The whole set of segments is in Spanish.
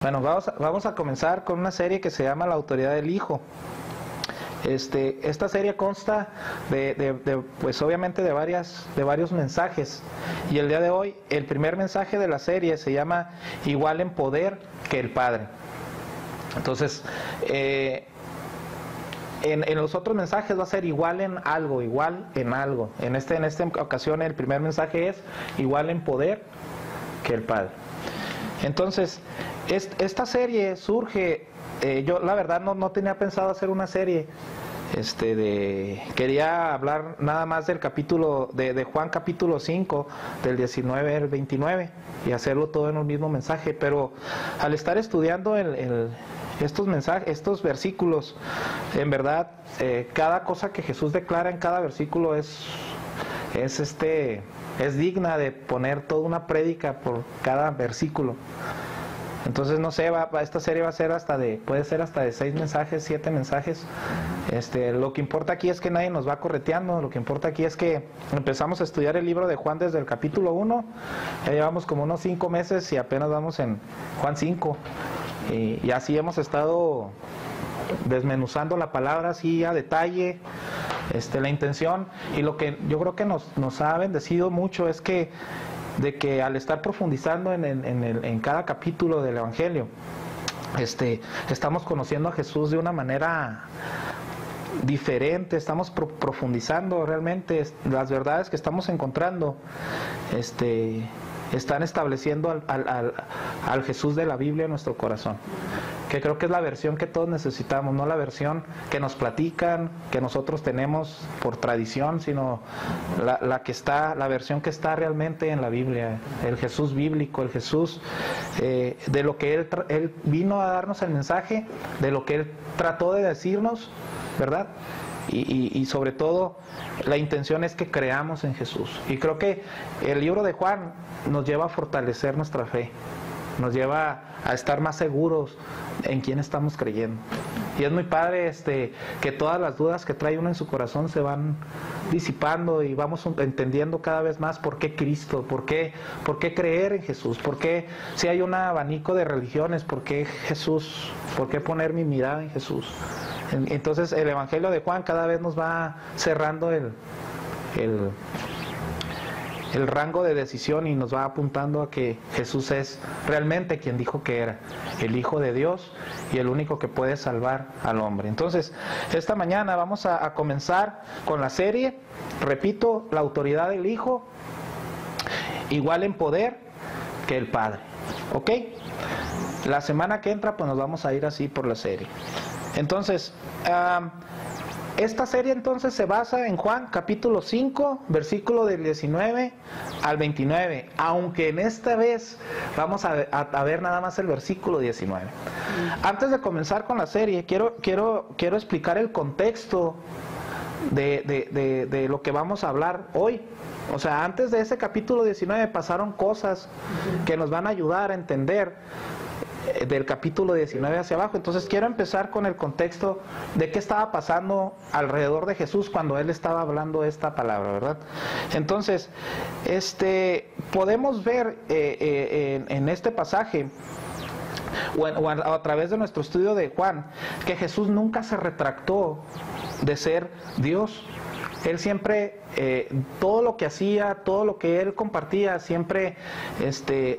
Bueno, vamos a comenzar con una serie que se llama La autoridad del Hijo. Esta serie consta pues obviamente de varios mensajes, y el día de hoy el primer mensaje de la serie se llama Igual en poder que el Padre. Entonces, en los otros mensajes va a ser igual en algo, igual en algo. En esta ocasión el primer mensaje es igual en poder que el Padre. Entonces, esta serie surge, yo la verdad no tenía pensado hacer una serie, quería hablar nada más del capítulo, de Juan capítulo 5, del 19 al 29, y hacerlo todo en un mismo mensaje, pero al estar estudiando estos versículos, en verdad, cada cosa que Jesús declara en cada versículo es digna de poner toda una prédica por cada versículo. Entonces, no sé, esta serie va a ser puede ser hasta de 6 mensajes, 7 mensajes. Lo que importa aquí es que nadie nos va correteando. Lo que importa aquí es que empezamos a estudiar el libro de Juan desde el capítulo 1. Ya llevamos como unos 5 meses y apenas vamos en Juan 5. Y así hemos estado desmenuzando la palabra así a detalle. La intención y lo que yo creo que nos ha bendecido mucho es que al estar profundizando en cada capítulo del Evangelio, estamos conociendo a Jesús de una manera diferente, estamos profundizando realmente las verdades que estamos encontrando, están estableciendo al Jesús de la Biblia en nuestro corazón, que creo que es la versión que todos necesitamos, no la versión que nos platican, que nosotros tenemos por tradición, sino la versión que está realmente en la Biblia, el Jesús bíblico, el Jesús de lo que él vino a darnos el mensaje, de lo que Él trató de decirnos, ¿verdad? Y sobre todo la intención es que creamos en Jesús. Y creo que el libro de Juan nos lleva a fortalecer nuestra fe, nos lleva a estar más seguros en quién estamos creyendo. Y es muy padre que todas las dudas que trae uno en su corazón se van disipando y vamos entendiendo cada vez más por qué Cristo, por qué creer en Jesús, por qué, si hay un abanico de religiones, por qué Jesús, por qué poner mi mirada en Jesús. Entonces el Evangelio de Juan cada vez nos va cerrando el rango de decisión y nos va apuntando a que Jesús es realmente quien dijo que era, el Hijo de Dios y el único que puede salvar al hombre. Entonces, esta mañana vamos a comenzar con la serie, repito, la autoridad del Hijo, igual en poder que el Padre. ¿Ok? La semana que entra pues nos vamos a ir así por la serie. Entonces, esta serie entonces se basa en Juan capítulo 5, versículo del 19 al 29, aunque en esta vez vamos a ver nada más el versículo 19. Antes de comenzar con la serie, quiero explicar el contexto de lo que vamos a hablar hoy. O sea, antes de ese capítulo 19 pasaron cosas que nos van a ayudar a entender del capítulo 19 hacia abajo. Entonces quiero empezar con el contexto de qué estaba pasando alrededor de Jesús cuando Él estaba hablando esta palabra, ¿verdad? Entonces, podemos ver en este pasaje o a través de nuestro estudio de Juan, que Jesús nunca se retractó de ser Dios. Él siempre, todo lo que hacía, todo lo que Él compartía, siempre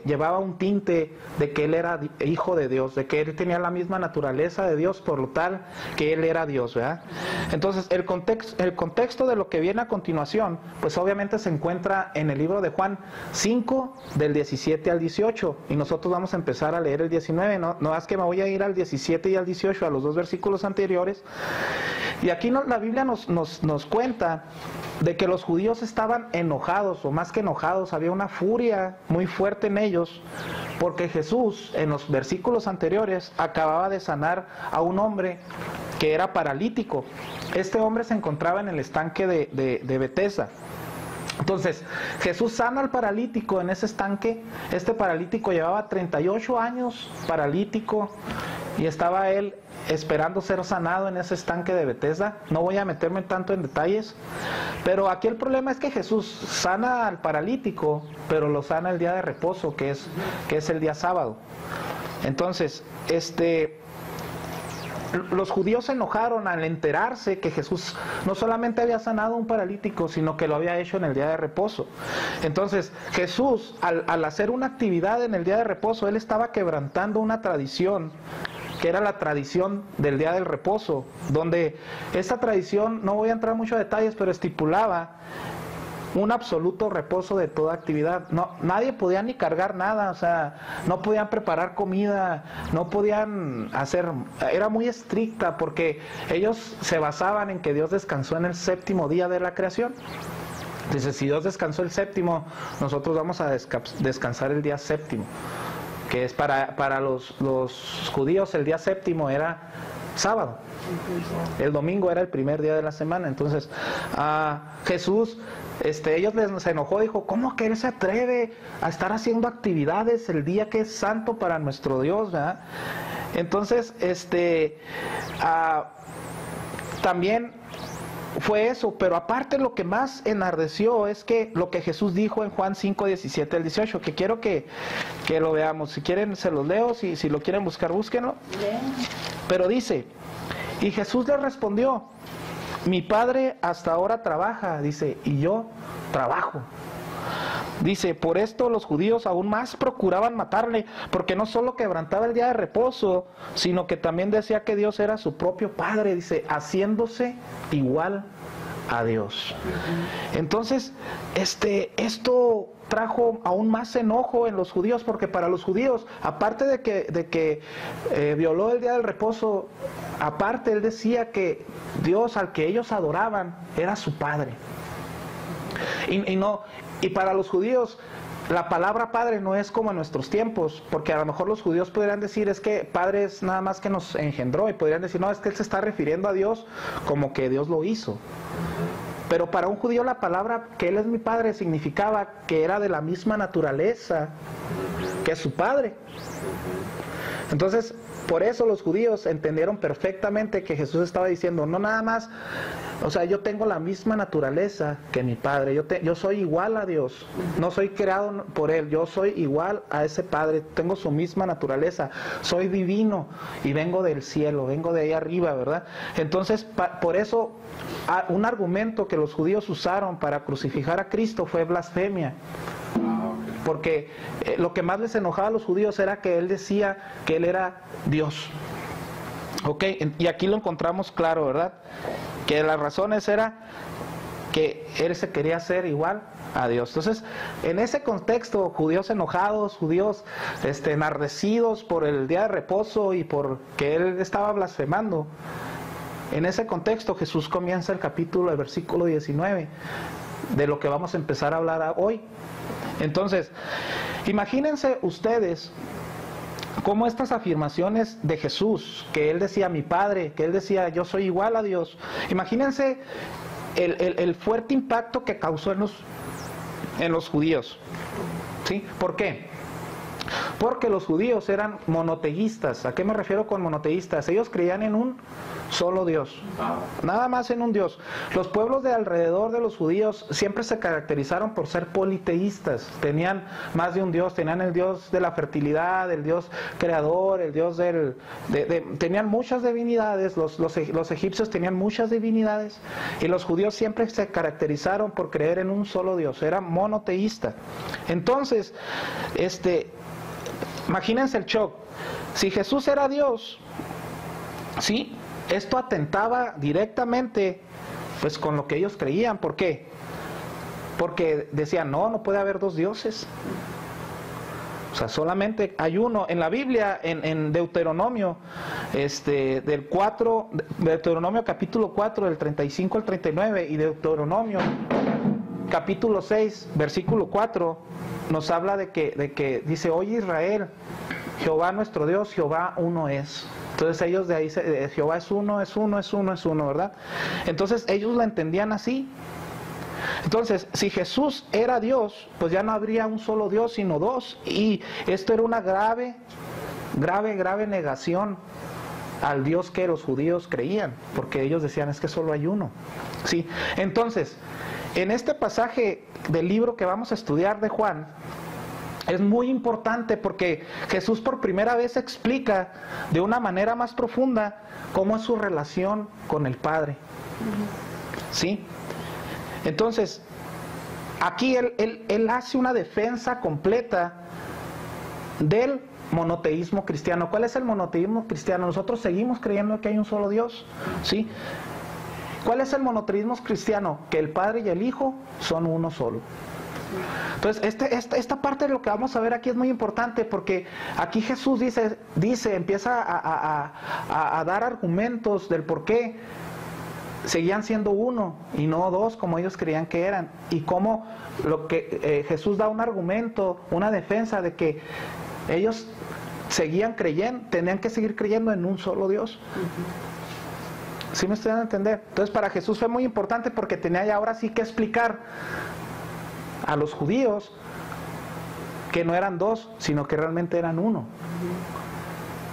llevaba un tinte de que Él era hijo de Dios, de que Él tenía la misma naturaleza de Dios, por lo tal que Él era Dios, ¿verdad? Entonces, el contexto de lo que viene a continuación, pues obviamente se encuentra en el libro de Juan 5, del 17 al 18, y nosotros vamos a empezar a leer el 19, no es que me voy a ir al 17 y al 18, a los 2 versículos anteriores, y aquí la Biblia nos cuenta de que los judíos estaban enojados, o más que enojados, había una furia muy fuerte en ellos, porque Jesús, en los versículos anteriores, acababa de sanar a un hombre que era paralítico. Este hombre se encontraba en el estanque de Betesda. Entonces, Jesús sana al paralítico en ese estanque. Este paralítico llevaba 38 años paralítico y estaba él esperando ser sanado en ese estanque de Betesda. No voy a meterme tanto en detalles, pero aquí el problema es que Jesús sana al paralítico, pero lo sana el día de reposo, que es el día sábado. Entonces, los judíos se enojaron al enterarse que Jesús no solamente había sanado a un paralítico, sino que lo había hecho en el día de reposo. Entonces, Jesús, al hacer una actividad en el día de reposo, Él estaba quebrantando una tradición, que era la tradición del día del reposo, donde esta tradición, no voy a entrar mucho a detalles, pero estipulaba un absoluto reposo de toda actividad. No, nadie podía ni cargar nada, o sea, no podían preparar comida, no podían hacer, era muy estricta porque ellos se basaban en que Dios descansó en el séptimo día de la creación. Dice, si Dios descansó el séptimo, nosotros vamos a descansar el día séptimo, que es para los judíos el día séptimo era sábado. El domingo era el primer día de la semana. Entonces, Jesús, ellos se enojó, dijo, ¿cómo que Él se atreve a estar haciendo actividades el día que es santo para nuestro Dios, ¿verdad? Entonces, también fue eso, pero aparte lo que más enardeció es que lo que Jesús dijo en Juan 5, 17 al 18, que quiero que lo veamos. Si quieren se los leo, si lo quieren buscar, búsquenlo. Pero dice, y Jesús le respondió, mi Padre hasta ahora trabaja, dice, y yo trabajo. Dice, por esto los judíos aún más procuraban matarle, porque no solo quebrantaba el día de reposo, sino que también decía que Dios era su propio Padre, dice, haciéndose igual a Dios. Entonces, esto trajo aún más enojo en los judíos, porque para los judíos, aparte de que violó el día del reposo, aparte él decía que Dios al que ellos adoraban era su Padre. Y para los judíos la palabra padre no es como en nuestros tiempos, porque a lo mejor los judíos podrían decir es que padre es nada más que nos engendró, y podrían decir no, es que él se está refiriendo a Dios como que Dios lo hizo. Pero para un judío la palabra que Él es mi Padre significaba que era de la misma naturaleza que su Padre. Entonces, por eso los judíos entendieron perfectamente que Jesús estaba diciendo, no nada más, o sea, yo tengo la misma naturaleza que mi Padre, yo soy igual a Dios, no soy creado por Él, yo soy igual a ese Padre, tengo su misma naturaleza, soy divino y vengo del cielo, vengo de ahí arriba, ¿verdad? Entonces, por eso, un argumento que los judíos usaron para crucificar a Cristo fue blasfemia. Porque lo que más les enojaba a los judíos era que Él decía que Él era Dios. Ok, y aquí lo encontramos claro, ¿verdad? Que las razones era que Él se quería hacer igual a Dios. Entonces, en ese contexto, judíos enojados, judíos enardecidos por el día de reposo y por que Él estaba blasfemando, en ese contexto Jesús comienza el capítulo, el versículo 19, de lo que vamos a empezar a hablar hoy. Entonces, imagínense ustedes cómo estas afirmaciones de Jesús, que Él decía mi Padre, que Él decía yo soy igual a Dios, imagínense el fuerte impacto que causó en los judíos. ¿Sí? ¿Por qué? Porque los judíos eran monoteístas. ¿A qué me refiero con monoteístas? Ellos creían en un solo Dios, nada más en un Dios. Los pueblos de alrededor de los judíos siempre se caracterizaron por ser politeístas. Tenían más de un Dios, tenían el Dios de la fertilidad, el Dios creador, el Dios tenían muchas divinidades. Los egipcios tenían muchas divinidades, y los judíos siempre se caracterizaron por creer en un solo Dios, era monoteísta. Entonces, imagínense el shock. Si Jesús era Dios, ¿sí? Esto atentaba directamente pues con lo que ellos creían. ¿Por qué? Porque decían, no puede haber dos dioses. O sea, solamente hay uno. En la Biblia, en Deuteronomio, Deuteronomio capítulo 4, del 35 al 39, y Deuteronomio capítulo 6, versículo 4, nos habla de que dice, oye Israel, Jehová nuestro Dios, Jehová uno es. Entonces ellos de ahí, Jehová es uno, ¿verdad? Entonces ellos la entendían así. Entonces, si Jesús era Dios, pues ya no habría un solo Dios, sino dos. Y esto era una grave negación al Dios que los judíos creían, porque ellos decían, es que solo hay uno. ¿Sí? Entonces, en este pasaje del libro que vamos a estudiar de Juan, es muy importante porque Jesús por primera vez explica de una manera más profunda cómo es su relación con el Padre. ¿Sí? Entonces, aquí él hace una defensa completa del monoteísmo cristiano. ¿Cuál es el monoteísmo cristiano? Nosotros seguimos creyendo que hay un solo Dios, ¿sí? ¿Cuál es el monoteísmo cristiano? Que el Padre y el Hijo son uno solo. Entonces, esta parte de lo que vamos a ver aquí es muy importante, porque aquí Jesús empieza a dar argumentos del por qué seguían siendo uno y no dos como ellos creían que eran, y cómo Jesús da un argumento, una defensa de que ellos seguían creyendo, tenían que seguir creyendo en un solo Dios. ¿Sí me estoy dando a entender? Entonces para Jesús fue muy importante porque tenía ya ahora sí que explicar a los judíos que no eran dos, sino que realmente eran uno.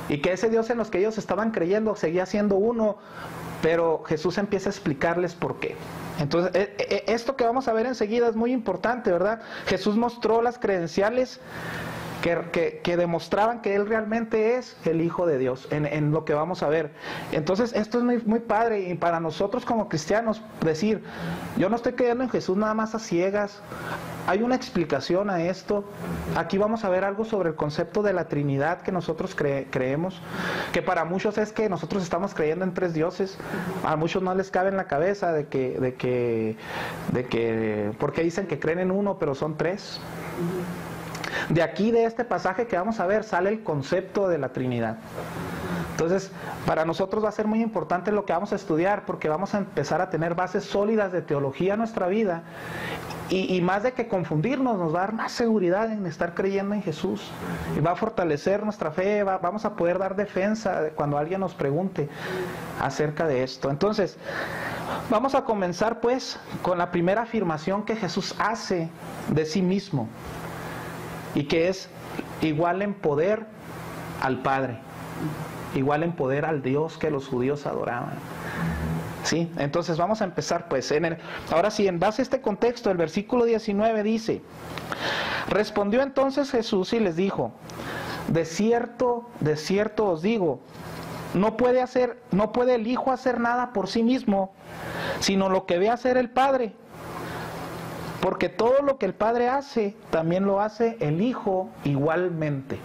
Y que ese Dios en los que ellos estaban creyendo seguía siendo uno, pero Jesús empieza a explicarles por qué. Entonces, esto que vamos a ver enseguida es muy importante, ¿verdad? Jesús mostró las credenciales que demostraban que Él realmente es el Hijo de Dios, en lo que vamos a ver. Entonces, esto es muy, muy padre, y para nosotros como cristianos, decir, yo no estoy creyendo en Jesús nada más a ciegas, hay una explicación a esto. Aquí vamos a ver algo sobre el concepto de la Trinidad que nosotros creemos, que para muchos es que nosotros estamos creyendo en tres dioses. A muchos no les cabe en la cabeza de que porque dicen que creen en uno, pero son tres. De aquí, de este pasaje que vamos a ver, sale el concepto de la Trinidad. Entonces, para nosotros va a ser muy importante lo que vamos a estudiar, porque vamos a empezar a tener bases sólidas de teología en nuestra vida, y más de que confundirnos, nos va a dar más seguridad en estar creyendo en Jesús, y va a fortalecer nuestra fe, vamos a poder dar defensa cuando alguien nos pregunte acerca de esto. Entonces, vamos a comenzar pues con la primera afirmación que Jesús hace de sí mismo, y que es igual en poder al Padre, igual en poder al Dios que los judíos adoraban. ¿Sí? Entonces vamos a empezar pues. Ahora sí, en base a este contexto, el versículo 19 dice: respondió entonces Jesús y les dijo, de cierto os digo, no puede el Hijo hacer nada por sí mismo, sino lo que ve hacer el Padre. Porque todo lo que el Padre hace, también lo hace el Hijo igualmente.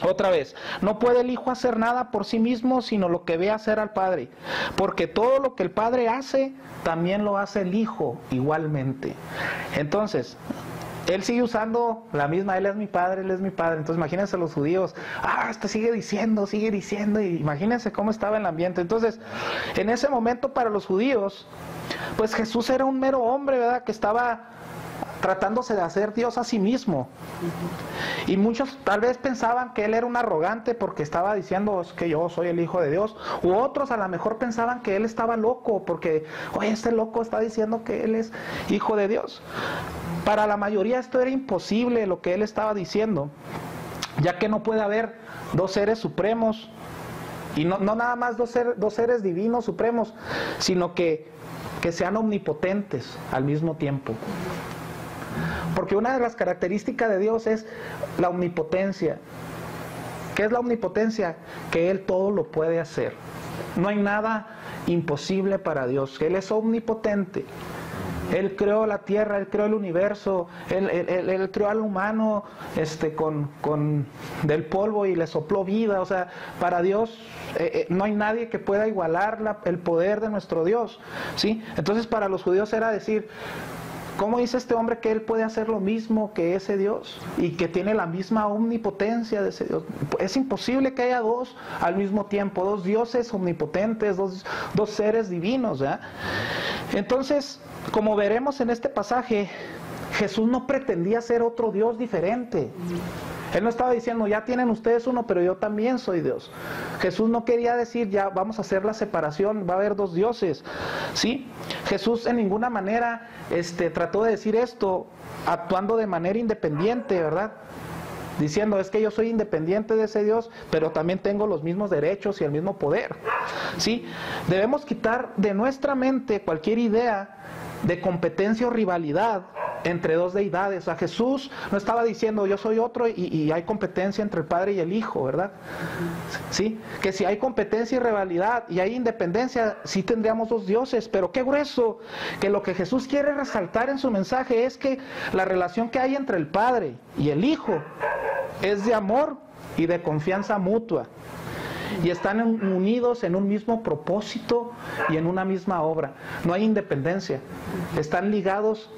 Otra vez, no puede el Hijo hacer nada por sí mismo, sino lo que ve hacer al Padre. Porque todo lo que el Padre hace, también lo hace el Hijo igualmente. Entonces, Él sigue usando la misma, Él es mi Padre, Él es mi Padre. Entonces imagínense los judíos, sigue diciendo, y imagínense cómo estaba el ambiente. Entonces, en ese momento para los judíos, pues Jesús era un mero hombre, ¿verdad? Que estaba tratándose de hacer Dios a sí mismo. Y muchos tal vez pensaban que Él era un arrogante porque estaba diciendo que yo soy el Hijo de Dios. U otros a lo mejor pensaban que Él estaba loco porque, oye, este loco está diciendo que Él es Hijo de Dios. Para la mayoría esto era imposible lo que Él estaba diciendo, ya que no puede haber dos seres supremos, y no nada más dos seres divinos supremos, sino que sean omnipotentes al mismo tiempo. Porque una de las características de Dios es la omnipotencia. ¿Qué es la omnipotencia? Que Él todo lo puede hacer. No hay nada imposible para Dios. Él es omnipotente. Él creó la tierra, Él creó el universo, Él creó al humano del polvo y le sopló vida. O sea, para Dios no hay nadie que pueda igualar el poder de nuestro Dios, ¿sí? Entonces para los judíos era decir, ¿cómo dice este hombre que Él puede hacer lo mismo que ese Dios? Y que tiene la misma omnipotencia de ese Dios. Es imposible que haya dos al mismo tiempo, dos dioses omnipotentes, dos seres divinos, ¿verdad? Entonces, como veremos en este pasaje, Jesús no pretendía ser otro Dios diferente. Él no estaba diciendo, ya tienen ustedes uno, pero yo también soy Dios. Jesús no quería decir, ya vamos a hacer la separación, va a haber dos dioses, ¿sí? Jesús en ninguna manera trató de decir esto actuando de manera independiente, ¿verdad? Diciendo, es que yo soy independiente de ese Dios, pero también tengo los mismos derechos y el mismo poder, ¿sí? Debemos quitar de nuestra mente cualquier idea de competencia o rivalidad entre dos deidades. A Jesús no estaba diciendo yo soy otro y hay competencia entre el Padre y el Hijo, ¿verdad? Sí, que si hay competencia y rivalidad y hay independencia, sí tendríamos dos dioses, pero qué grueso, que lo que Jesús quiere resaltar en su mensaje es que la relación que hay entre el Padre y el Hijo es de amor y de confianza mutua. Y están unidos en un mismo propósito y en una misma obra. No hay independencia. Están ligados,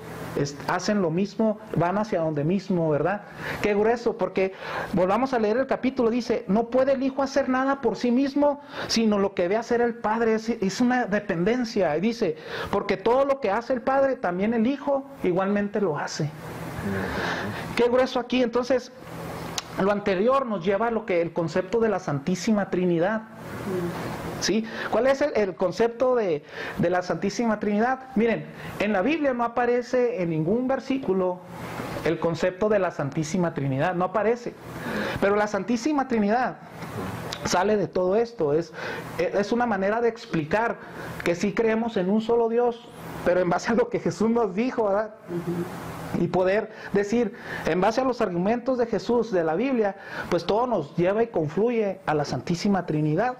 hacen lo mismo, van hacia donde mismo, ¿verdad? Qué grueso, porque volvamos a leer el capítulo, dice, no puede el Hijo hacer nada por sí mismo, sino lo que ve hacer el Padre, es una dependencia. Y dice, porque todo lo que hace el Padre, también el Hijo igualmente lo hace. Qué grueso aquí. Entonces, lo anterior nos lleva a lo que el concepto de la Santísima Trinidad. ¿Sí? ¿Cuál es el concepto de la Santísima Trinidad? Miren, en la Biblia no aparece en ningún versículo el concepto de la Santísima Trinidad, no aparece. Pero la Santísima Trinidad sale de todo esto, es una manera de explicar que sí creemos en un solo Dios, pero en base a lo que Jesús nos dijo, ¿verdad? Y poder decir, en base a los argumentos de Jesús, de la Biblia, pues todo nos lleva y confluye a la Santísima Trinidad.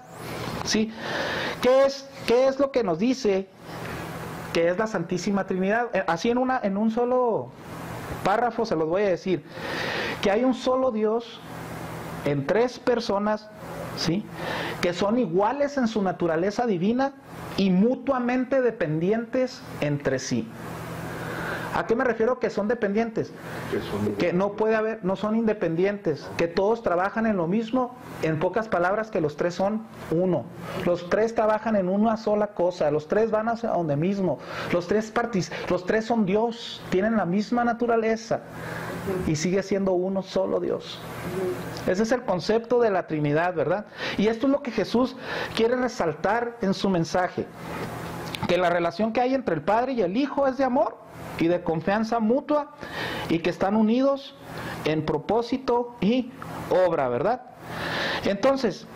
¿Sí? ¿Qué es lo que nos dice que es la Santísima Trinidad? Así en un solo párrafo se los voy a decir. Que hay un solo Dios en tres personas, ¿sí? Que son iguales en su naturaleza divina y mutuamente dependientes entre sí. ¿A qué me refiero que son dependientes? Que no puede haber, no son independientes, que todos trabajan en lo mismo, en pocas palabras que los tres son uno. Los tres trabajan en una sola cosa, los tres van hacia donde mismo, los tres son Dios, tienen la misma naturaleza y sigue siendo uno solo Dios. Ese es el concepto de la Trinidad, ¿verdad? Y esto es lo que Jesús quiere resaltar en su mensaje, que la relación que hay entre el Padre y el Hijo es de amor y de confianza mutua, y que están unidos en propósito y obra, ¿verdad? Entonces,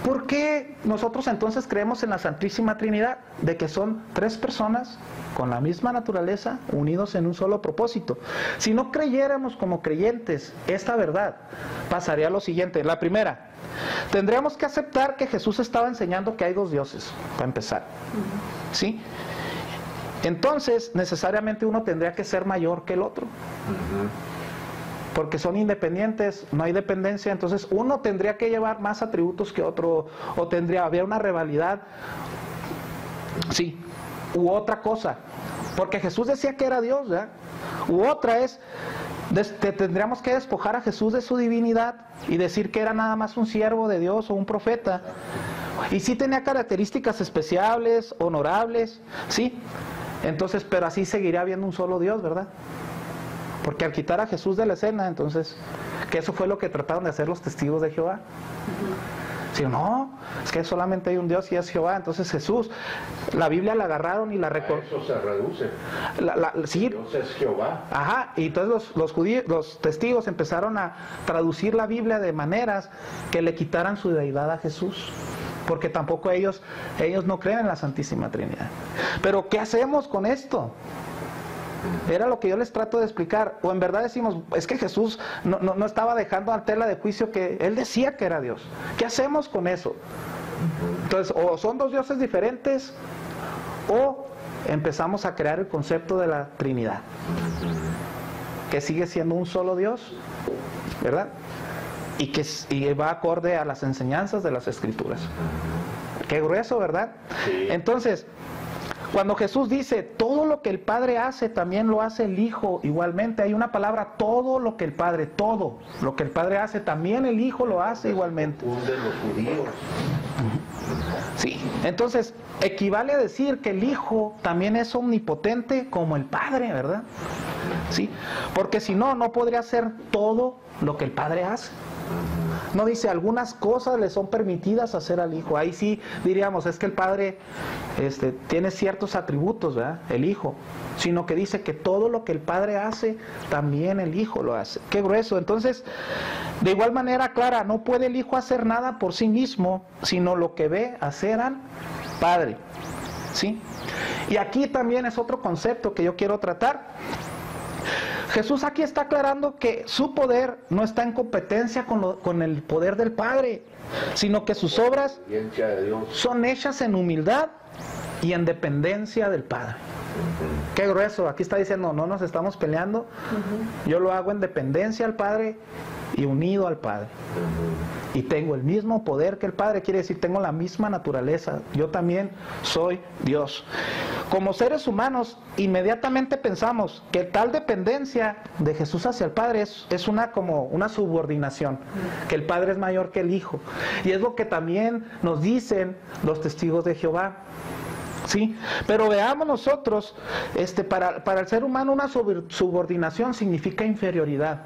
¿por qué nosotros entonces creemos en la Santísima Trinidad? De que son tres personas con la misma naturaleza, unidos en un solo propósito. Si no creyéramos como creyentes esta verdad, pasaría lo siguiente. La primera, tendríamos que aceptar que Jesús estaba enseñando que hay dos dioses, para empezar. ¿Sí? Entonces, necesariamente uno tendría que ser mayor que el otro. Porque son independientes, no hay dependencia, entonces uno tendría que llevar más atributos que otro, o había una rivalidad, sí, u otra cosa. Porque Jesús decía que era Dios, ¿verdad? U otra es, tendríamos que despojar a Jesús de su divinidad y decir que era nada más un siervo de Dios o un profeta. Y sí tenía características especiales, honorables, sí. Entonces, pero así seguiría habiendo un solo Dios, ¿verdad? Porque al quitar a Jesús de la escena, entonces, que eso fue lo que trataron de hacer los testigos de Jehová. Si no, es que solamente hay un Dios y es Jehová. Entonces Jesús, la Biblia la agarraron y la recortaron. Eso se reduce. Sí. Dios es Jehová. Ajá, y entonces los testigos empezaron a traducir la Biblia de maneras que le quitaran su deidad a Jesús. Porque tampoco ellos no creen en la Santísima Trinidad. Pero ¿qué hacemos con esto? Era lo que yo les trato de explicar. O en verdad decimos, es que Jesús no estaba dejando a tela de juicio que Él decía que era Dios. ¿Qué hacemos con eso? Entonces, o son dos dioses diferentes, o empezamos a crear el concepto de la Trinidad, que sigue siendo un solo Dios, ¿verdad? Y va acorde a las enseñanzas de las Escrituras. Qué grueso, ¿verdad? Sí. Entonces, cuando Jesús dice, todo lo que el Padre hace, también lo hace el Hijo igualmente. Hay una palabra, todo lo que el Padre hace, también el Hijo lo hace igualmente. De los judíos. Sí, entonces, equivale a decir que el Hijo también es omnipotente como el Padre, ¿verdad? Sí, porque si no, no podría hacer todo lo que el Padre hace. No dice, algunas cosas le son permitidas hacer al Hijo. Ahí sí diríamos, es que el Padre tiene ciertos atributos, ¿verdad? El Hijo. Sino que dice que todo lo que el Padre hace, también el Hijo lo hace. Qué grueso. Entonces, de igual manera clara, no puede el Hijo hacer nada por sí mismo, sino lo que ve hacer al Padre. ¿Sí? Y aquí también es otro concepto que yo quiero tratar. Jesús aquí está aclarando que su poder no está en competencia con el poder del Padre, sino que sus obras son hechas en humildad y en dependencia del Padre. Qué grueso, aquí está diciendo, no nos estamos peleando, yo lo hago en dependencia al Padre y unido al Padre. Y tengo el mismo poder que el Padre, quiere decir, tengo la misma naturaleza, yo también soy Dios. Como seres humanos, inmediatamente pensamos que tal dependencia de Jesús hacia el Padre es como una subordinación, que el Padre es mayor que el Hijo. Y es lo que también nos dicen los testigos de Jehová. Sí, pero veamos nosotros, para el ser humano una subordinación significa inferioridad.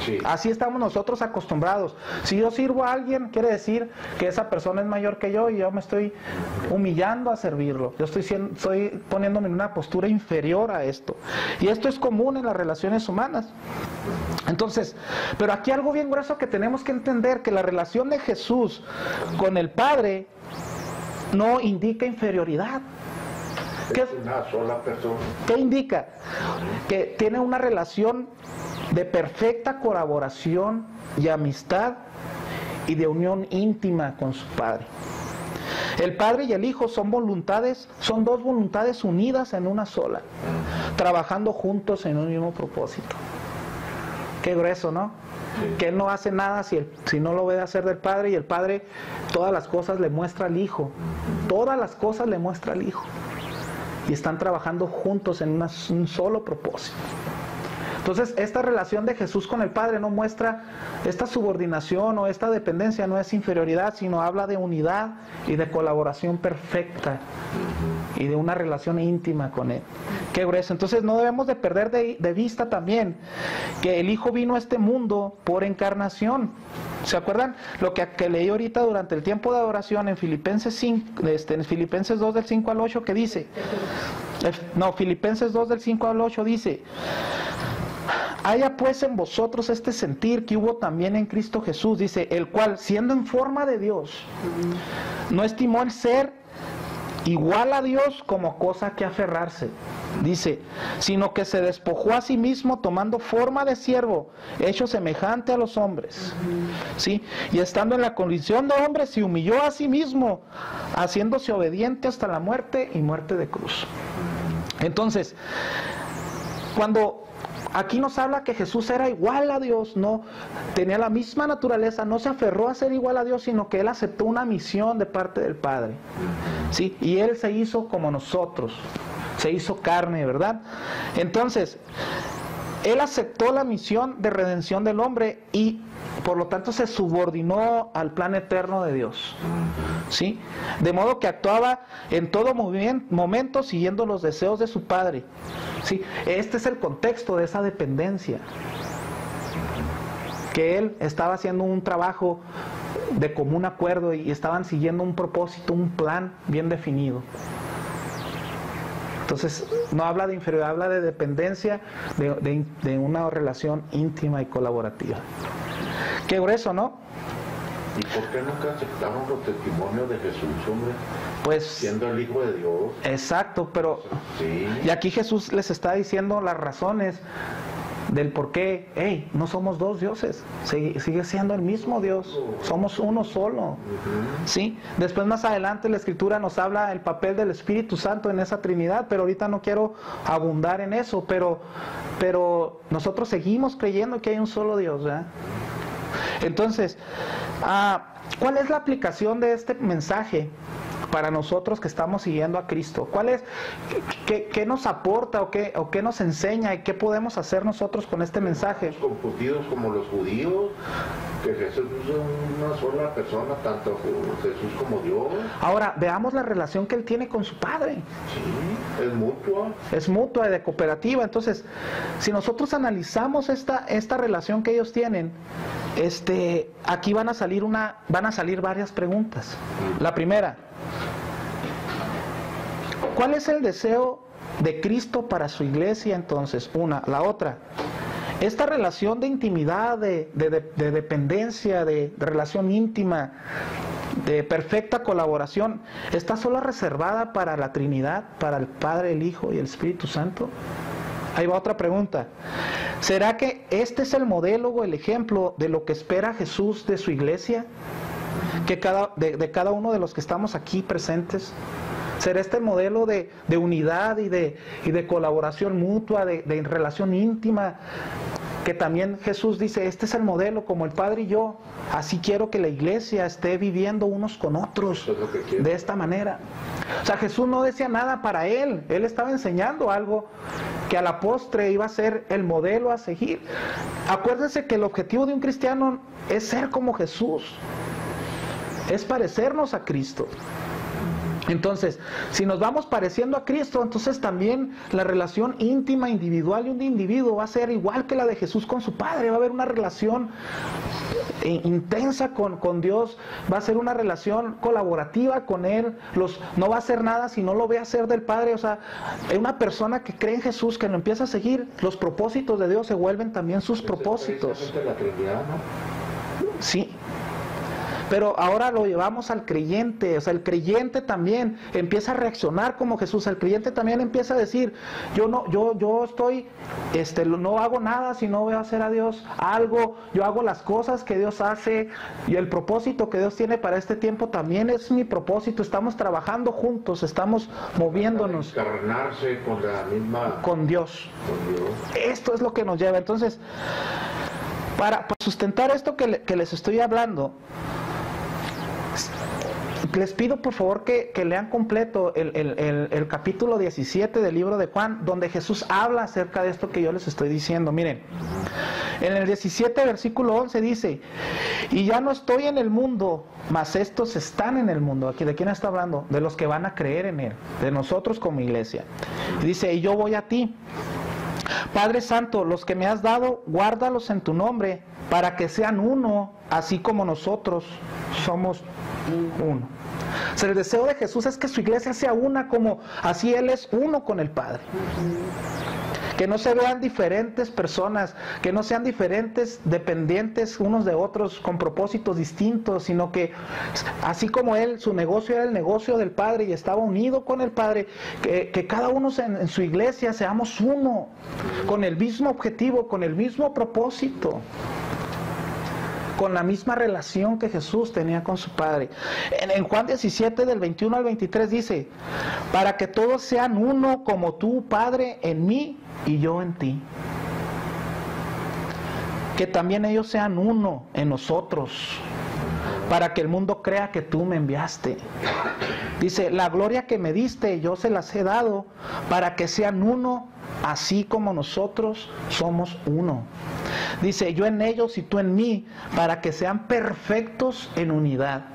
Sí. Así estamos nosotros acostumbrados. Si yo sirvo a alguien, quiere decir que esa persona es mayor que yo y yo me estoy humillando a servirlo. Yo estoy poniéndome en una postura inferior a esto. Y esto es común en las relaciones humanas. Entonces, pero aquí algo bien grueso que tenemos que entender, que la relación de Jesús con el Padre no indica inferioridad. Es una sola persona. ¿Qué indica? Que tiene una relación de perfecta colaboración y amistad y de unión íntima con su Padre. El Padre y el Hijo son dos voluntades unidas en una sola, trabajando juntos en un mismo propósito. Qué grueso, ¿no? Que Él no hace nada si no lo ve hacer del Padre, y el Padre todas las cosas le muestra al Hijo. Todas las cosas le muestra al Hijo. Y están trabajando juntos en un solo propósito. Entonces, esta relación de Jesús con el Padre no muestra esta subordinación o esta dependencia, no es inferioridad, sino habla de unidad y de colaboración perfecta y de una relación íntima con Él. Qué grueso. Entonces, no debemos de perder de vista también que el Hijo vino a este mundo por encarnación. ¿Se acuerdan? Lo que leí ahorita durante el tiempo de adoración en Filipenses 5, en Filipenses 2 del 5 al 8, que dice, Filipenses 2 del 5 al 8 dice: haya pues en vosotros este sentir que hubo también en Cristo Jesús, dice, el cual, siendo en forma de Dios, no estimó el ser igual a Dios como cosa que aferrarse, dice, sino que se despojó a sí mismo, tomando forma de siervo, hecho semejante a los hombres, ¿sí? Y estando en la condición de hombre, se humilló a sí mismo, haciéndose obediente hasta la muerte y muerte de cruz. Entonces, cuando aquí nos habla que Jesús era igual a Dios, no tenía la misma naturaleza, no se aferró a ser igual a Dios, sino que Él aceptó una misión de parte del Padre, ¿sí? Y Él se hizo como nosotros, se hizo carne, ¿verdad? Entonces, Él aceptó la misión de redención del hombre y por lo tanto se subordinó al plan eterno de Dios, ¿sí? De modo que actuaba en todo momento siguiendo los deseos de su Padre, ¿sí? Este es el contexto de esa dependencia, que Él estaba haciendo un trabajo de común acuerdo y estaban siguiendo un propósito, un plan bien definido. Entonces, no habla de inferioridad, habla de dependencia, de una relación íntima y colaborativa. Qué grueso, ¿no? ¿Y por qué nunca aceptamos los testimonios de Jesús, hombre? Pues, siendo el Hijo de Dios. Exacto, pero sí. Y aquí Jesús les está diciendo las razones del por qué, no somos dos dioses, sigue siendo el mismo Dios, somos uno solo, ¿sí? Después más adelante la Escritura nos habla el papel del Espíritu Santo en esa Trinidad, pero ahorita no quiero abundar en eso, pero nosotros seguimos creyendo que hay un solo Dios, ¿verdad? Entonces, ¿cuál es la aplicación de este mensaje para nosotros que estamos siguiendo a Cristo? ¿Cuál es, qué nos aporta o qué nos enseña y qué podemos hacer nosotros con este mensaje? Confundidos como los judíos, que Jesús es una sola persona, tanto Jesús como Dios. Ahora, veamos la relación que Él tiene con su Padre. Sí, es mutua. Es mutua y de cooperativa. Entonces, si nosotros analizamos esta relación que ellos tienen, aquí van a salir varias preguntas. La primera: ¿cuál es el deseo de Cristo para su iglesia entonces? La otra, esta relación de intimidad, de dependencia, de relación íntima, de perfecta colaboración, ¿está solo reservada para la Trinidad, para el Padre, el Hijo y el Espíritu Santo? Ahí va otra pregunta. ¿Será que este es el modelo o el ejemplo de lo que espera Jesús de su iglesia? Que de cada uno de los que estamos aquí presentes. ¿Será este el modelo de unidad y de colaboración mutua, de relación íntima? Que también Jesús dice, este es el modelo, como el Padre y yo, así quiero que la iglesia esté viviendo unos con otros, de esta manera. O sea, Jesús no decía nada para él estaba enseñando algo que a la postre iba a ser el modelo a seguir. Acuérdense que el objetivo de un cristiano es ser como Jesús, es parecernos a Cristo. Entonces, si nos vamos pareciendo a Cristo, entonces también la relación íntima, individual de un individuo va a ser igual que la de Jesús con su Padre. Va a haber una relación intensa con Dios, va a ser una relación colaborativa con Él. No va a hacer nada si no lo ve hacer del Padre. O sea, una persona que cree en Jesús, que lo empieza a seguir, los propósitos de Dios se vuelven también sus propósitos. La Trinidad, ¿no? Sí. Pero ahora lo llevamos al creyente, o sea, el creyente también empieza a reaccionar como Jesús, el creyente también empieza a decir, yo no hago nada si no veo hacer a Dios algo, yo hago las cosas que Dios hace, y el propósito que Dios tiene para este tiempo también es mi propósito, estamos trabajando juntos, estamos moviéndonos. Encarnarse con la misma... Con Dios. Esto es lo que nos lleva. Entonces, para sustentar esto que les estoy hablando, les pido por favor que lean completo el capítulo 17 del libro de Juan, donde Jesús habla acerca de esto que yo les estoy diciendo. Miren, en el 17 versículo 11 dice, y ya no estoy en el mundo, mas estos están en el mundo. Aquí, ¿de quién está hablando? De los que van a creer en Él, de nosotros como iglesia. Y dice, y yo voy a ti. Padre Santo, los que me has dado, guárdalos en tu nombre, para que sean uno, así como nosotros somos uno. O sea, el deseo de Jesús es que su iglesia sea una, como así Él es uno con el Padre. Que no se vean diferentes personas, que no sean diferentes, dependientes unos de otros, con propósitos distintos, sino que así como Él, su negocio era el negocio del Padre y estaba unido con el Padre, que cada uno en su iglesia seamos uno, con el mismo objetivo, con el mismo propósito, con la misma relación que Jesús tenía con su Padre. En Juan 17 del 21 al 23 dice, para que todos sean uno como tú, Padre, en mí y yo en ti. Que también ellos sean uno en nosotros, para que el mundo crea que tú me enviaste. Dice, la gloria que me diste yo se las he dado, para que sean uno, así como nosotros somos uno. Dice, yo en ellos y tú en mí, para que sean perfectos en unidad.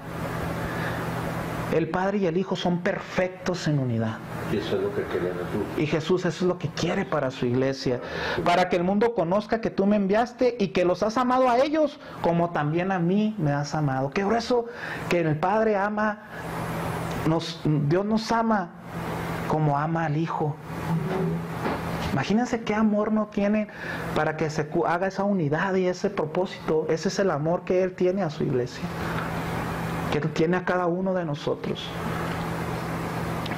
El Padre y el Hijo son perfectos en unidad. Y eso es lo que quiere Jesús. Y Jesús eso es lo que quiere para su iglesia. Para que el mundo conozca que tú me enviaste y que los has amado a ellos, como también a mí me has amado. Qué grueso que el Padre ama, Dios nos ama como ama al Hijo. Imagínense qué amor no tiene para que se haga esa unidad y ese propósito. Ese es el amor que Él tiene a su iglesia, que Él tiene a cada uno de nosotros.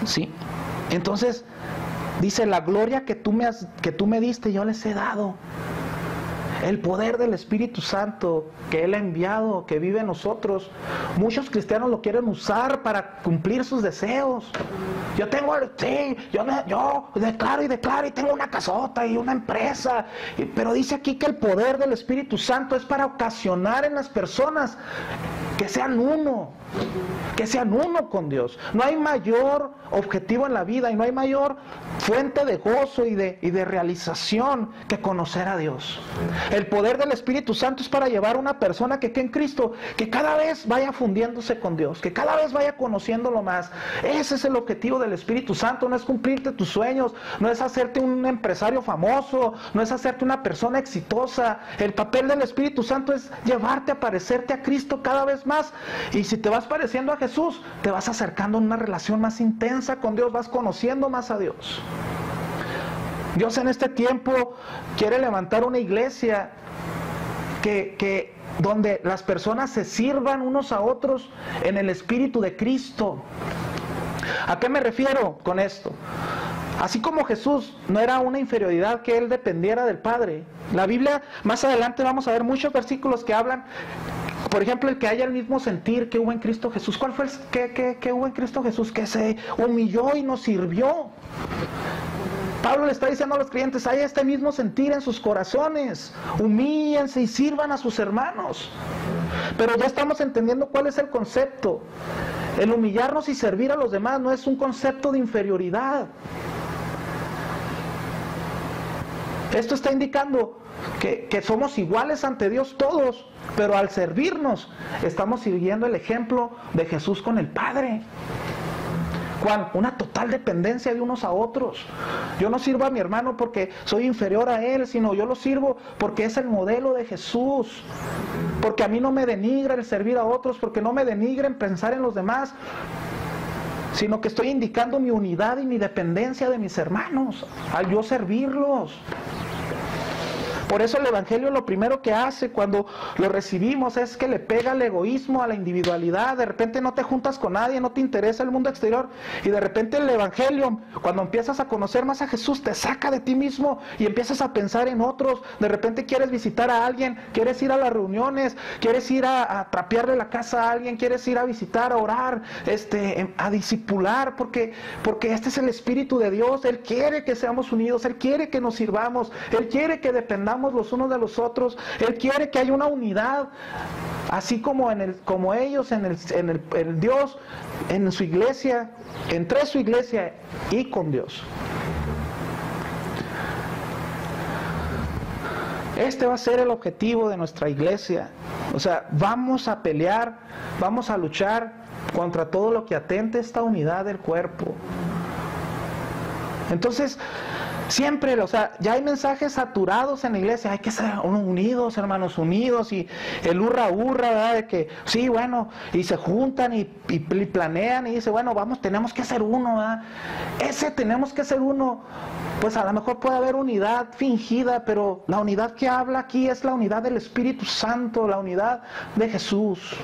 ¿Sí? Entonces, dice, la gloria que tú me diste, yo les he dado. El poder del Espíritu Santo que Él ha enviado, que vive en nosotros. Muchos cristianos lo quieren usar para cumplir sus deseos. Yo declaro y tengo una casota y una empresa. Pero dice aquí que el poder del Espíritu Santo es para ocasionar en las personas que sean uno con Dios. No hay mayor objetivo en la vida y no hay mayor fuente de gozo y de realización que conocer a Dios. El poder del Espíritu Santo es para llevar a una persona que cree en Cristo, que cada vez vaya fundiéndose con Dios, que cada vez vaya conociéndolo más. Ese es el objetivo del Espíritu Santo. No es cumplirte tus sueños, no es hacerte un empresario famoso, no es hacerte una persona exitosa. El papel del Espíritu Santo es llevarte a parecerte a Cristo cada vez más. Y si te vas pareciendo a Jesús, te vas acercando a una relación más intensa con Dios, vas conociendo más a Dios. Dios en este tiempo quiere levantar una iglesia donde las personas se sirvan unos a otros en el Espíritu de Cristo. ¿A qué me refiero con esto? Así como Jesús no era una inferioridad que Él dependiera del Padre, la Biblia, más adelante vamos a ver muchos versículos que hablan, por ejemplo, el que haya el mismo sentir que hubo en Cristo Jesús. ¿Cuál fue que hubo en Cristo Jesús? Que se humilló y nos sirvió. Pablo le está diciendo a los creyentes, hay este mismo sentir en sus corazones, humíllense y sirvan a sus hermanos. Pero ya estamos entendiendo cuál es el concepto. El humillarnos y servir a los demás no es un concepto de inferioridad. Esto está indicando que somos iguales ante Dios todos, pero al servirnos estamos siguiendo el ejemplo de Jesús con el Padre. ¿Cuál? Una total dependencia de unos a otros. Yo no sirvo a mi hermano porque soy inferior a él, sino yo lo sirvo porque es el modelo de Jesús. Porque a mí no me denigra el servir a otros, porque no me denigra en pensar en los demás, sino que estoy indicando mi unidad y mi dependencia de mis hermanos al yo servirlos. Por eso el Evangelio lo primero que hace cuando lo recibimos es que le pega al egoísmo, a la individualidad. De repente no te juntas con nadie, no te interesa el mundo exterior, y de repente el Evangelio, cuando empiezas a conocer más a Jesús, te saca de ti mismo y empiezas a pensar en otros. De repente quieres visitar a alguien, quieres ir a las reuniones, quieres ir a trapearle la casa a alguien, quieres ir a visitar, a orar, a discipular, porque este es el Espíritu de Dios. Él quiere que seamos unidos, Él quiere que nos sirvamos, Él quiere que dependamos los unos de los otros. Él quiere que haya una unidad, así como ellos en Dios, en su iglesia, entre su iglesia y con Dios. Este va a ser el objetivo de nuestra iglesia. O sea, vamos a pelear, vamos a luchar contra todo lo que atente esta unidad del cuerpo. Entonces, siempre, o sea, ya hay mensajes saturados en la iglesia, hay que ser unidos, hermanos, unidos, y el hurra, ¿verdad? De que, sí, bueno, y se juntan y planean y dicen, bueno, tenemos que ser uno, ¿verdad? Ese tenemos que ser uno, pues a lo mejor puede haber unidad fingida, pero la unidad que habla aquí es la unidad del Espíritu Santo, la unidad de Jesús.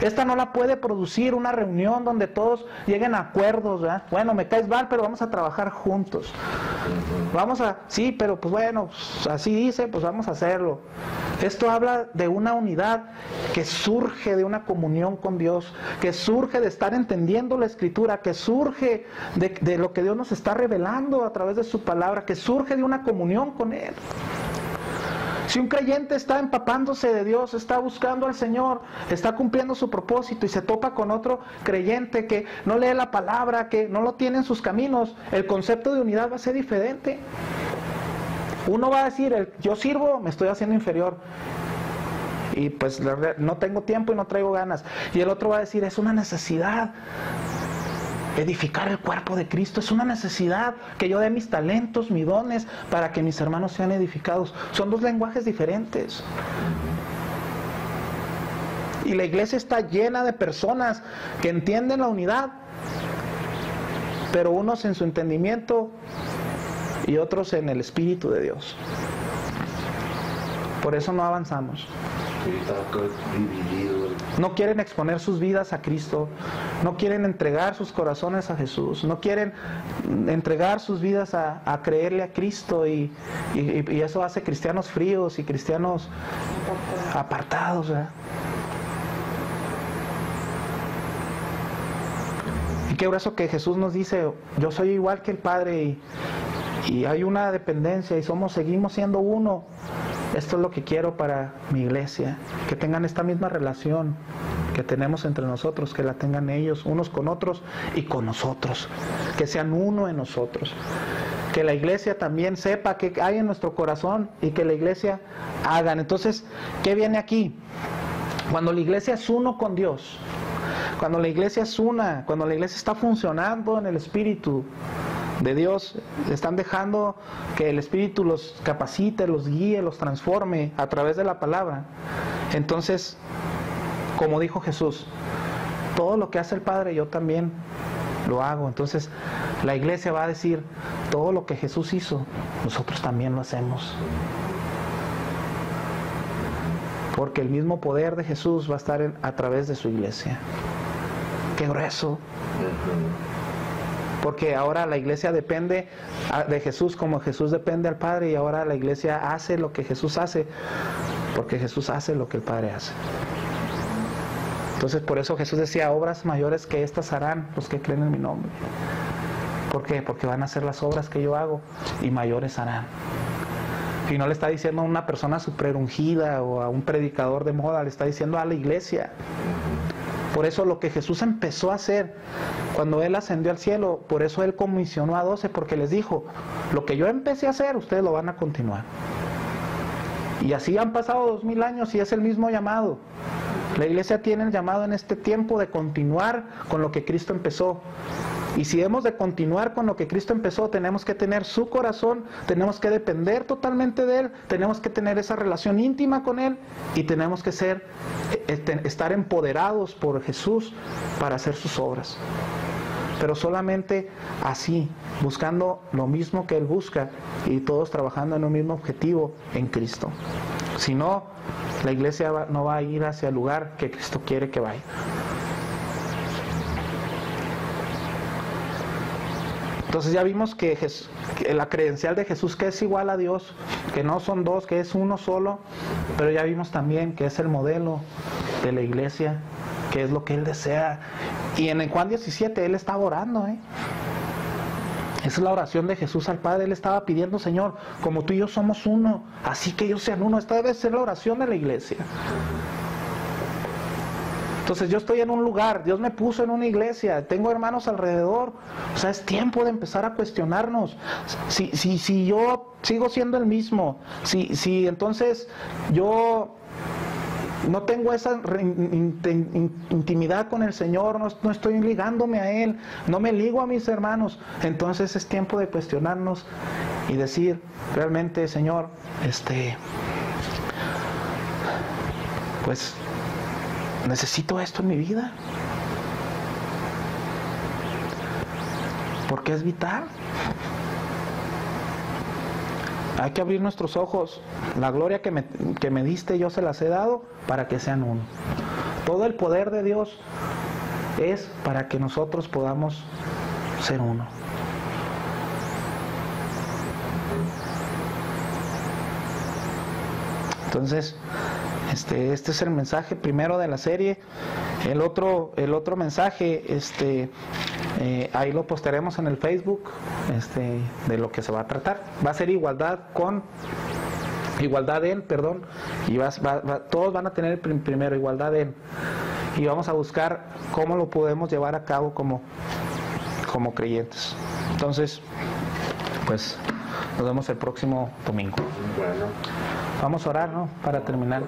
Esta no la puede producir una reunión donde todos lleguen a acuerdos, ¿verdad? Bueno, me caes mal, pero vamos a trabajar juntos. Sí, pero pues bueno, pues así dice, pues vamos a hacerlo. Esto habla de una unidad que surge de una comunión con Dios, que surge de estar entendiendo la Escritura, que surge de lo que Dios nos está revelando a través de su palabra, que surge de una comunión con Él. Si un creyente está empapándose de Dios, está buscando al Señor, está cumpliendo su propósito y se topa con otro creyente que no lee la palabra, que no lo tiene en sus caminos, el concepto de unidad va a ser diferente. Uno va a decir, yo sirvo, me estoy haciendo inferior y pues no tengo tiempo y no traigo ganas. Y el otro va a decir, es una necesidad. Edificar el cuerpo de Cristo es una necesidad, que yo dé mis talentos, mis dones, para que mis hermanos sean edificados. Son dos lenguajes diferentes. Y la iglesia está llena de personas que entienden la unidad, pero unos en su entendimiento y otros en el Espíritu de Dios. Por eso no avanzamos. No quieren exponer sus vidas a Cristo, no quieren entregar sus corazones a Jesús, no quieren entregar sus vidas a creerle a Cristo, y eso hace cristianos fríos y cristianos apartados, ¿verdad? Y qué grueso que Jesús nos dice, yo soy igual que el Padre, y hay una dependencia y seguimos siendo uno. Esto es lo que quiero para mi iglesia, que tengan esta misma relación que tenemos entre nosotros, que la tengan ellos unos con otros y con nosotros, que sean uno en nosotros, que la iglesia también sepa qué hay en nuestro corazón y que la iglesia hagan. Entonces, ¿qué viene aquí? Cuando la iglesia es uno con Dios, cuando la iglesia es una, cuando la iglesia está funcionando en el Espíritu de Dios, están dejando que el Espíritu los capacite, los guíe, los transforme a través de la palabra. Entonces, como dijo Jesús, todo lo que hace el Padre yo también lo hago. Entonces la iglesia va a decir, todo lo que Jesús hizo, nosotros también lo hacemos. porque el mismo poder de Jesús va a estar a través de su iglesia. ¡Qué grueso! Porque ahora la iglesia depende de Jesús como Jesús depende al Padre, y ahora la iglesia hace lo que Jesús hace, porque Jesús hace lo que el Padre hace. Entonces por eso Jesús decía, obras mayores que estas harán los que creen en mi nombre. ¿Por qué? Porque van a hacer las obras que yo hago y mayores harán. Y no le está diciendo a una persona super ungida o a un predicador de moda, le está diciendo a la iglesia. Por eso lo que Jesús empezó a hacer cuando Él ascendió al cielo, por eso Él comisionó a 12, porque les dijo, lo que yo empecé a hacer, ustedes lo van a continuar. Y así han pasado 2000 años y es el mismo llamado. La iglesia tiene el llamado en este tiempo de continuar con lo que Cristo empezó. Y si hemos de continuar con lo que Cristo empezó, tenemos que tener su corazón, tenemos que depender totalmente de Él, tenemos que tener esa relación íntima con Él y tenemos que estar empoderados por Jesús para hacer sus obras. Pero solamente así, buscando lo mismo que Él busca y todos trabajando en un mismo objetivo en Cristo. Si no, la iglesia no va a ir hacia el lugar que Cristo quiere que vaya. Entonces ya vimos que la credencial de Jesús, que es igual a Dios, que no son dos, que es uno solo, pero ya vimos también que es el modelo de la iglesia, que es lo que Él desea. Y en el Juan 17 Él estaba orando, Esa es la oración de Jesús al Padre. Él estaba pidiendo, Señor, como tú y yo somos uno, así que ellos sean uno. Esta debe ser la oración de la iglesia. Entonces yo estoy en un lugar, Dios me puso en una iglesia, tengo hermanos alrededor, o sea, es tiempo de empezar a cuestionarnos. Si yo sigo siendo el mismo, si entonces yo no tengo esa intimidad con el Señor, no estoy ligándome a Él, no me ligo a mis hermanos, entonces es tiempo de cuestionarnos y decir, realmente, Señor, pues necesito esto en mi vida, porque es vital. Hay que abrir nuestros ojos. La gloria que me diste yo se las he dado para que sean uno. Todo el poder de Dios es para que nosotros podamos ser uno. Entonces, este es el mensaje primero de la serie. El otro mensaje, ahí lo postearemos en el Facebook, de lo que se va a tratar. Va a ser igualdad en, y todos van a tener primero igualdad en, y vamos a buscar cómo lo podemos llevar a cabo como creyentes. Entonces, pues nos vemos el próximo domingo. Bueno. Vamos a orar, ¿no? Para terminar.